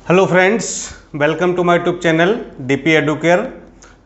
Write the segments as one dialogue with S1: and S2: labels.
S1: Hello friends, welcome to my YouTube channel DP Educare.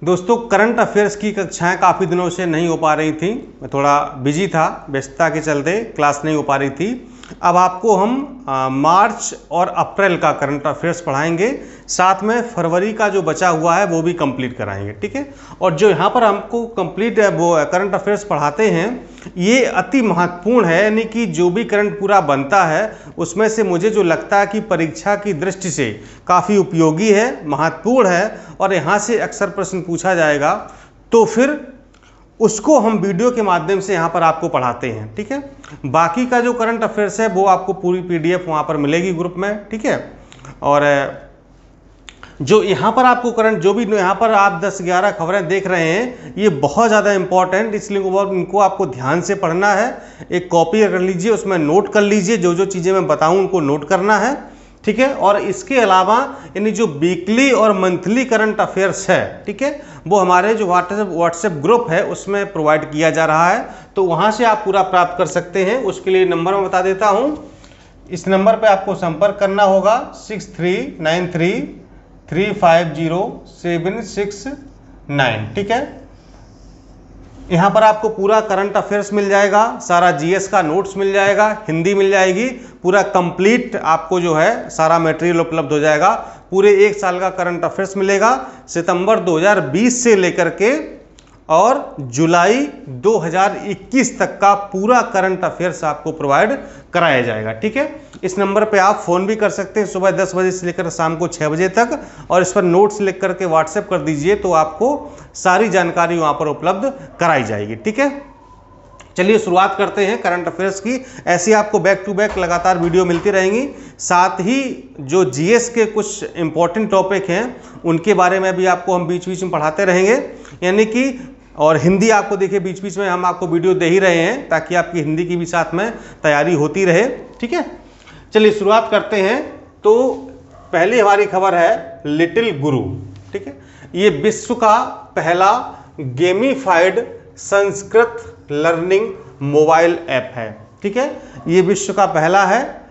S1: दोस्तों, current affairs की कक्षाएं काफ़ी दिनों से नहीं हो पा रही थी। मैं थोड़ा बिजी था, व्यस्तता के चलते क्लास नहीं हो पा रही थी। अब आपको हम मार्च और अप्रैल का करंट अफेयर्स पढ़ाएंगे, साथ में फरवरी का जो बचा हुआ है वो भी कंप्लीट कराएंगे, ठीक है। और जो यहाँ पर हमको कंप्लीट वो करंट अफेयर्स पढ़ाते हैं ये अति महत्वपूर्ण है, यानी कि जो भी करंट पूरा बनता है उसमें से मुझे जो लगता है कि परीक्षा की दृष्टि से काफ़ी उपयोगी है, महत्वपूर्ण है और यहाँ से अक्सर प्रश्न पूछा जाएगा, तो फिर उसको हम वीडियो के माध्यम से यहाँ पर आपको पढ़ाते हैं, ठीक है। बाकी का जो करंट अफेयर्स है वो आपको पूरी पीडीएफ वहाँ पर मिलेगी ग्रुप में, ठीक है। और जो यहाँ पर आपको करंट जो भी यहाँ पर आप 10-11 खबरें देख रहे हैं ये बहुत ज़्यादा इंपॉर्टेंट, इसलिए इनको आपको ध्यान से पढ़ना है। एक कॉपी कर लीजिए, उसमें नोट कर लीजिए, जो जो चीज़ें मैं बताऊँ उनको नोट करना है, ठीक है। और इसके अलावा यानी जो वीकली और मंथली करंट अफेयर्स है, ठीक है, वो हमारे जो व्हाट्सएप ग्रुप है उसमें प्रोवाइड किया जा रहा है, तो वहाँ से आप पूरा प्राप्त कर सकते हैं। उसके लिए नंबर मैं बता देता हूँ। इस नंबर पे आपको संपर्क करना होगा 6393350769, ठीक है। यहाँ पर आपको पूरा करंट अफेयर्स मिल जाएगा, सारा जीएस का नोट्स मिल जाएगा, हिंदी मिल जाएगी, पूरा कंप्लीट आपको जो है सारा मटेरियल उपलब्ध हो जाएगा। पूरे 1 साल का करंट अफेयर्स मिलेगा, सितंबर 2020 से लेकर के और जुलाई 2021 तक का पूरा करंट अफेयर्स आपको प्रोवाइड कराया जाएगा, ठीक है। इस नंबर पे आप फ़ोन भी कर सकते हैं सुबह 10 बजे से लेकर शाम को 6 बजे तक, और इस पर नोट्स लिख करके व्हाट्सएप कर दीजिए तो आपको सारी जानकारी वहाँ पर उपलब्ध कराई जाएगी, ठीक है। चलिए शुरुआत करते हैं करंट अफेयर्स की। ऐसी आपको बैक टू बैक लगातार वीडियो मिलती रहेंगी, साथ ही जो जीएस के कुछ इंपॉर्टेंट टॉपिक हैं उनके बारे में भी आपको हम बीच बीच में पढ़ाते रहेंगे, यानी कि और हिंदी आपको देखिए बीच बीच में हम आपको वीडियो दे ही रहे हैं ताकि आपकी हिंदी की भी साथ में तैयारी होती रहे, ठीक है। चलिए शुरुआत करते हैं। तो पहली हमारी खबर है लिटिल गुरु, ठीक है। ये विश्व का पहला gamified Sanskrit learning mobile app है, ठीक है। ये विश्व का पहला है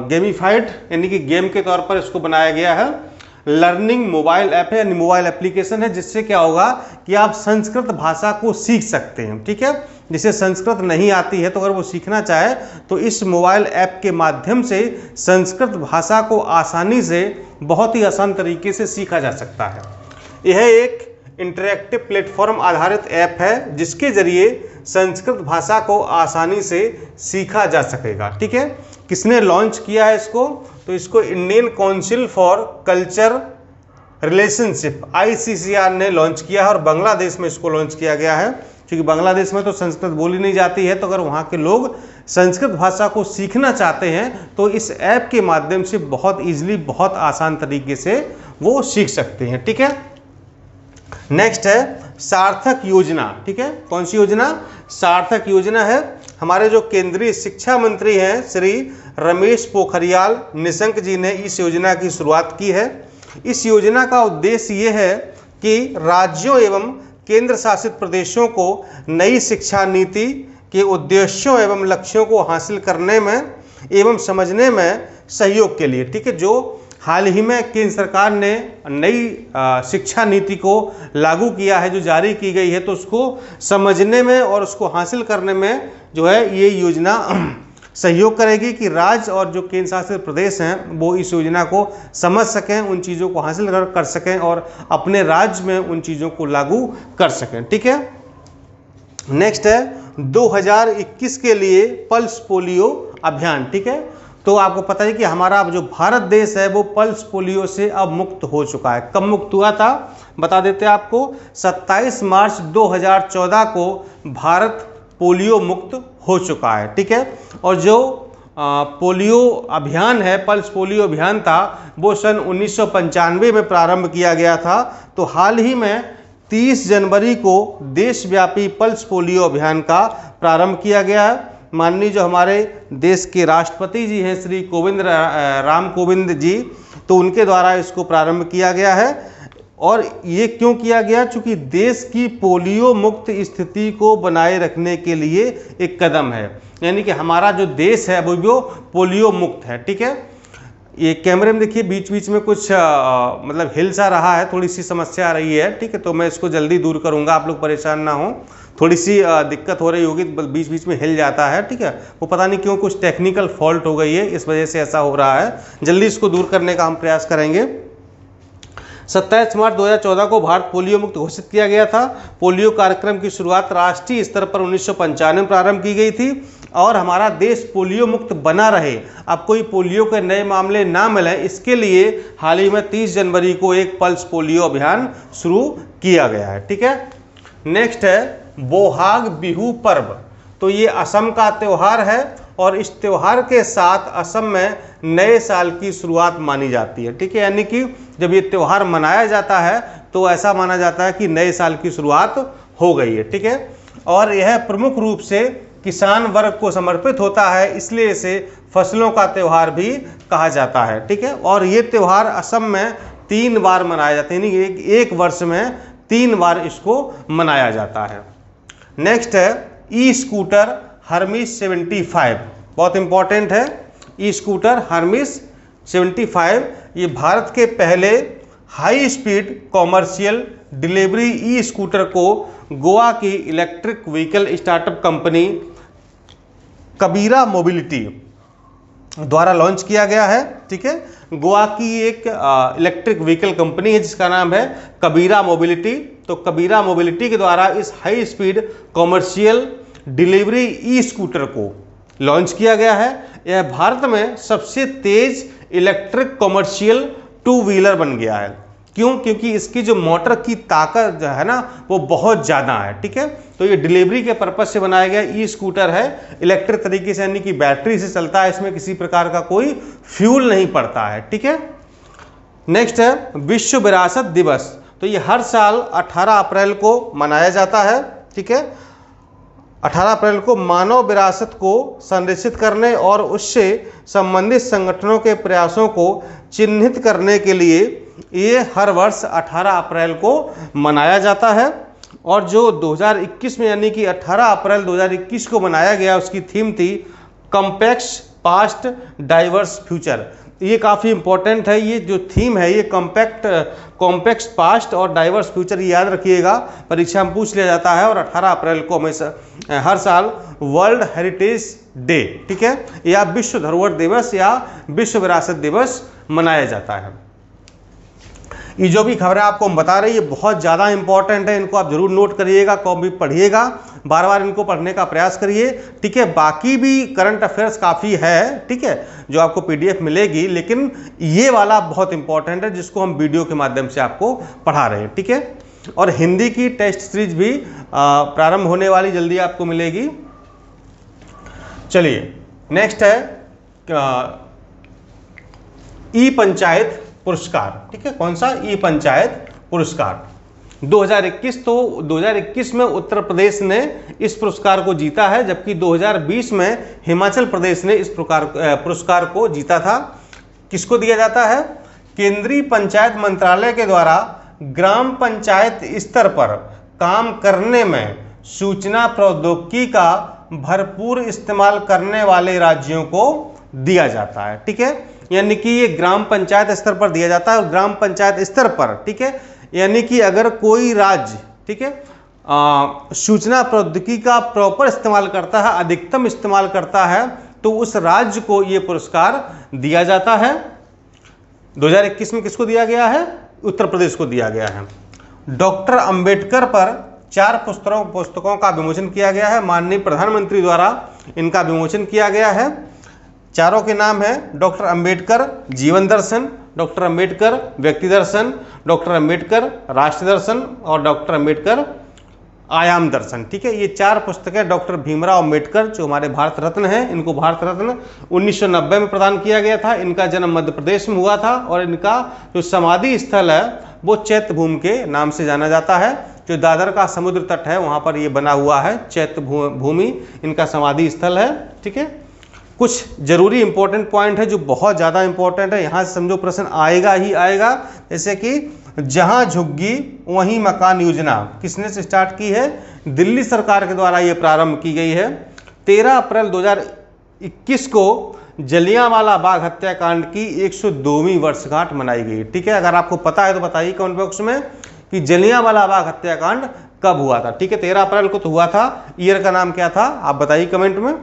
S1: गेमिफाइड, यानी कि गेम के तौर पर इसको बनाया गया है। लर्निंग मोबाइल ऐप है, यानी मोबाइल एप्लीकेशन है, जिससे क्या होगा कि आप संस्कृत भाषा को सीख सकते हैं, ठीक है। जिसे संस्कृत नहीं आती है तो अगर वो सीखना चाहे तो इस मोबाइल ऐप के माध्यम से संस्कृत भाषा को आसानी से, बहुत ही आसान तरीके से सीखा जा सकता है। यह एक इंटरैक्टिव प्लेटफॉर्म आधारित ऐप है जिसके जरिए संस्कृत भाषा को आसानी से सीखा जा सकेगा, ठीक है। किसने लॉन्च किया है इसको? तो इसको Indian council for culture relationship ICCR ने लॉन्च किया है, और बांग्लादेश में इसको लॉन्च किया गया है, क्योंकि बांग्लादेश में तो संस्कृत बोली नहीं जाती है। तो अगर वहाँ के लोग संस्कृत भाषा को सीखना चाहते हैं तो इस ऐप के माध्यम से बहुत ईजिली, बहुत आसान तरीके से वो सीख सकते हैं, ठीक है। नेक्स्ट है सार्थक योजना, ठीक है। कौन सी योजना? सार्थक योजना है। हमारे जो केंद्रीय शिक्षा मंत्री हैं श्री रमेश पोखरियाल निशंक जी ने इस योजना की शुरुआत की है। इस योजना का उद्देश्य ये है कि राज्यों एवं केंद्र शासित प्रदेशों को नई शिक्षा नीति के उद्देश्यों एवं लक्ष्यों को हासिल करने में एवं समझने में सहयोग के लिए, ठीक है। जो हाल ही में केंद्र सरकार ने नई शिक्षा नीति को लागू किया है, जो जारी की गई है, तो उसको समझने में और उसको हासिल करने में जो है ये योजना सहयोग करेगी कि राज्य और जो केंद्र शासित प्रदेश हैं वो इस योजना को समझ सकें, उन चीज़ों को हासिल कर सकें और अपने राज्य में उन चीज़ों को लागू कर सकें, ठीक है। नेक्स्ट है 2021 के लिए पल्स पोलियो अभियान, ठीक है। तो आपको पता है कि हमारा जो भारत देश है वो पल्स पोलियो से अब मुक्त हो चुका है। कब मुक्त हुआ था बता देते हैं आपको। 27 मार्च 2014 को भारत पोलियो मुक्त हो चुका है, ठीक है। और जो पोलियो अभियान है, पल्स पोलियो अभियान था, वो सन 1995 में प्रारंभ किया गया था। तो हाल ही में 30 जनवरी को देशव्यापी पल्स पोलियो अभियान का प्रारंभ किया गया है। माननीय जो हमारे देश के राष्ट्रपति जी हैं श्री राम कोविंद जी, तो उनके द्वारा इसको प्रारंभ किया गया है। और ये क्यों किया गया? चूँकि देश की पोलियो मुक्त स्थिति को बनाए रखने के लिए एक कदम है, यानी कि हमारा जो देश है वो पोलियो मुक्त है, ठीक है। ये कैमरे में देखिए बीच बीच में कुछ मतलब हिल सा रहा है, थोड़ी सी समस्या आ रही है, ठीक है, तो मैं इसको जल्दी दूर करूंगा, आप लोग परेशान ना हो। थोड़ी सी दिक्कत हो रही होगी, बीच बीच में हिल जाता है, ठीक है, वो पता नहीं क्यों कुछ टेक्निकल फॉल्ट हो गई है, इस वजह से ऐसा हो रहा है। जल्दी इसको दूर करने का हम प्रयास करेंगे। 27 मार्च 2014 को भारत पोलियो मुक्त घोषित किया गया था। पोलियो कार्यक्रम की शुरुआत राष्ट्रीय स्तर पर 1995 में प्रारंभ की गई थी और हमारा देश पोलियो मुक्त बना रहे, अब कोई पोलियो के नए मामले ना मिले, इसके लिए हाल ही में 30 जनवरी को एक पल्स पोलियो अभियान शुरू किया गया है, ठीक है। नेक्स्ट है बोहाग बिहू पर्व। तो ये असम का त्यौहार है और इस त्यौहार के साथ असम में नए साल की शुरुआत मानी जाती है, ठीक है, यानी कि जब ये त्यौहार मनाया जाता है तो ऐसा माना जाता है कि नए साल की शुरुआत हो गई है, ठीक है। और यह प्रमुख रूप से किसान वर्ग को समर्पित होता है, इसलिए इसे फसलों का त्यौहार भी कहा जाता है, ठीक है। और ये त्यौहार असम में 3 बार मनाया जाता है, यानी एक वर्ष में 3 बार इसको मनाया जाता है। नेक्स्ट है ई स्कूटर हर्मिस 75, बहुत इंपॉर्टेंट है। ई स्कूटर हर्मिस 75 ये भारत के पहले high speed commercial delivery e scooter को गोवा की इलेक्ट्रिक व्हीकल स्टार्टअप कंपनी कबीरा मोबिलिटी द्वारा लॉन्च किया गया है, ठीक है। गोवा की एक इलेक्ट्रिक व्हीकल कंपनी है जिसका नाम है कबीरा मोबिलिटी। तो कबीरा मोबिलिटी के द्वारा इस high speed commercial delivery e scooter को लॉन्च किया गया है। यह भारत में सबसे तेज इलेक्ट्रिक कॉमर्शियल 2 व्हीलर बन गया है। क्यों? क्योंकि इसकी जो मोटर की ताकत जो है ना वो बहुत ज़्यादा है, ठीक है। तो ये डिलीवरी के पर्पज से बनाया गया ई स्कूटर है, इलेक्ट्रिक तरीके से, यानी कि बैटरी से चलता है, इसमें किसी प्रकार का कोई फ्यूल नहीं पड़ता है, ठीक है। नेक्स्ट है विश्व विरासत दिवस। तो ये हर साल 18 अप्रैल को मनाया जाता है, ठीक है। 18 अप्रैल को मानव विरासत को संरक्षित करने और उससे संबंधित संगठनों के प्रयासों को चिन्हित करने के लिए ये हर वर्ष 18 अप्रैल को मनाया जाता है। और जो 2021 में यानी कि 18 अप्रैल 2021 को मनाया गया उसकी थीम थी कॉम्पैक्ट पास्ट डाइवर्स फ्यूचर। ये काफ़ी इंपॉर्टेंट है, ये जो थीम है ये कॉम्पैक्ट पास्ट और डाइवर्स फ्यूचर, ये याद रखिएगा, परीक्षा में पूछ लिया जाता है। और 18 अप्रैल को हमेशा हर साल वर्ल्ड हेरिटेज डे, ठीक है, या विश्व धरोहर दिवस या विश्व विरासत दिवस मनाया जाता है। ये जो भी खबरें आपको हम बता रहे हैं ये बहुत ज़्यादा इंपॉर्टेंट है, इनको आप जरूर नोट करिएगा, कभी पढ़िएगा, बार बार इनको पढ़ने का प्रयास करिए, ठीक है। बाकी भी करंट अफेयर्स काफ़ी है, ठीक है, जो आपको PDF मिलेगी, लेकिन ये वाला बहुत इंपॉर्टेंट है जिसको हम वीडियो के माध्यम से आपको पढ़ा रहे हैं, ठीक है। और हिंदी की टेस्ट सीरीज भी प्रारंभ होने वाली, जल्दी आपको मिलेगी। चलिए नेक्स्ट है ई पंचायत पुरस्कार, ठीक है। कौन सा? ई पंचायत पुरस्कार 2021। तो 2021 में उत्तर प्रदेश ने इस पुरस्कार को जीता है, जबकि 2020 में हिमाचल प्रदेश ने इस पुरस्कार को जीता था। किसको दिया जाता है? केंद्रीय पंचायत मंत्रालय के द्वारा ग्राम पंचायत स्तर पर काम करने में सूचना प्रौद्योगिकी का भरपूर इस्तेमाल करने वाले राज्यों को दिया जाता है, ठीक है। यानी कि ये ग्राम पंचायत स्तर पर दिया जाता है, और ग्राम पंचायत स्तर पर, ठीक है, यानी कि अगर कोई राज्य, ठीक है, सूचना प्रौद्योगिकी का प्रॉपर इस्तेमाल करता है, अधिकतम इस्तेमाल करता है, तो उस राज्य को ये पुरस्कार दिया जाता है। 2021 में किसको दिया गया है? उत्तर प्रदेश को दिया गया है। डॉक्टर अंबेडकर पर 4 पुस्तकों का विमोचन किया गया है, माननीय प्रधानमंत्री द्वारा इनका विमोचन किया गया है। चारों के नाम है डॉक्टर अंबेडकर जीवन दर्शन, डॉक्टर अंबेडकर व्यक्ति दर्शन, डॉक्टर अंबेडकर राष्ट्र दर्शन और डॉक्टर अंबेडकर आयाम दर्शन, ठीक है। ये 4 पुस्तकें डॉक्टर भीमराव अंबेडकर जो हमारे भारत रत्न हैं, इनको भारत रत्न 1990 में प्रदान किया गया था। इनका जन्म मध्य प्रदेश में हुआ था और इनका जो समाधि स्थल है वो चैत्य भूमि के नाम से जाना जाता है। जो दादर का समुद्र तट है वहाँ पर ये बना हुआ है, चैत्य भूमि इनका समाधि स्थल है, ठीक है। कुछ जरूरी इंपॉर्टेंट पॉइंट है जो बहुत ज़्यादा इंपॉर्टेंट है, यहाँ से समझो प्रश्न आएगा ही आएगा। जैसे कि जहाँ झुग्गी वहीं मकान योजना किसने से स्टार्ट की है? दिल्ली सरकार के द्वारा ये प्रारंभ की गई है। 13 अप्रैल 2021 को जलियांवाला बाग हत्याकांड की 102वीं वर्षगांठ मनाई गई। ठीक है, अगर आपको पता है तो बताइए कमेंट बॉक्स में कि जलियांवाला बाग हत्याकांड कब हुआ था। ठीक है, 13 अप्रैल को तो हुआ था। ईयर का नाम क्या था आप बताइए कमेंट में।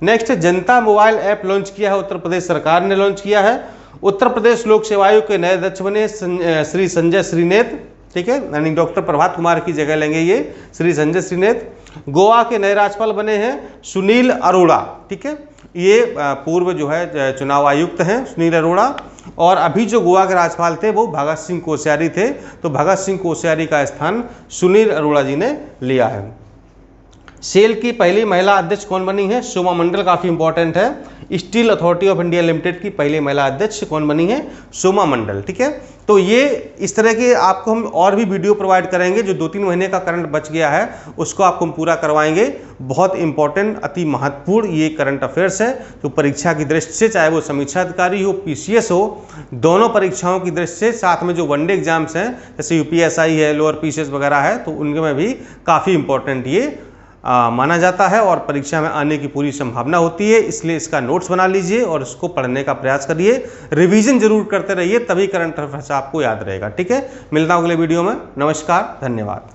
S1: नेक्स्ट, जनता मोबाइल ऐप लॉन्च किया है, उत्तर प्रदेश सरकार ने लॉन्च किया है। उत्तर प्रदेश लोक सेवा आयोग के नए अध्यक्ष बने श्री संजय श्रीनेत। ठीक है, यानी डॉक्टर प्रभात कुमार की जगह लेंगे ये श्री संजय श्रीनेत। गोवा के नए राज्यपाल बने हैं सुनील अरोड़ा। ठीक है, ये पूर्व जो है चुनाव आयुक्त हैं सुनील अरोड़ा। और अभी जो गोवा के राज्यपाल थे वो भगत सिंह कोश्यारी थे, तो भगत सिंह कोश्यारी का स्थान सुनील अरोड़ा जी ने लिया है। सेल की पहली महिला अध्यक्ष कौन बनी है? सोमा मंडल, काफी इंपॉर्टेंट है। Steel authority of India limited की पहली महिला अध्यक्ष कौन बनी है? सोमा मंडल। ठीक है, तो ये इस तरह के आपको हम और भी वीडियो प्रोवाइड करेंगे। जो 2-3 महीने का करंट बच गया है उसको आपको हम पूरा करवाएंगे। बहुत इंपॉर्टेंट, अति महत्वपूर्ण ये करंट अफेयर्स है, तो परीक्षा की दृष्टि से, चाहे वो समीक्षा अधिकारी हो, पीसीएस हो, दोनों परीक्षाओं की दृष्टि से, साथ में जो वनडे एग्जाम्स हैं जैसे यूपीएसआई है, लोअर पीसीएस वगैरह है, तो उनमें भी काफ़ी इंपॉर्टेंट ये माना जाता है और परीक्षा में आने की पूरी संभावना होती है। इसलिए इसका नोट्स बना लीजिए और इसको पढ़ने का प्रयास करिए, रिवीजन जरूर करते रहिए, तभी करंट अफेयर्स आपको याद रहेगा। ठीक है, मिलता हूं अगले वीडियो में। नमस्कार, धन्यवाद।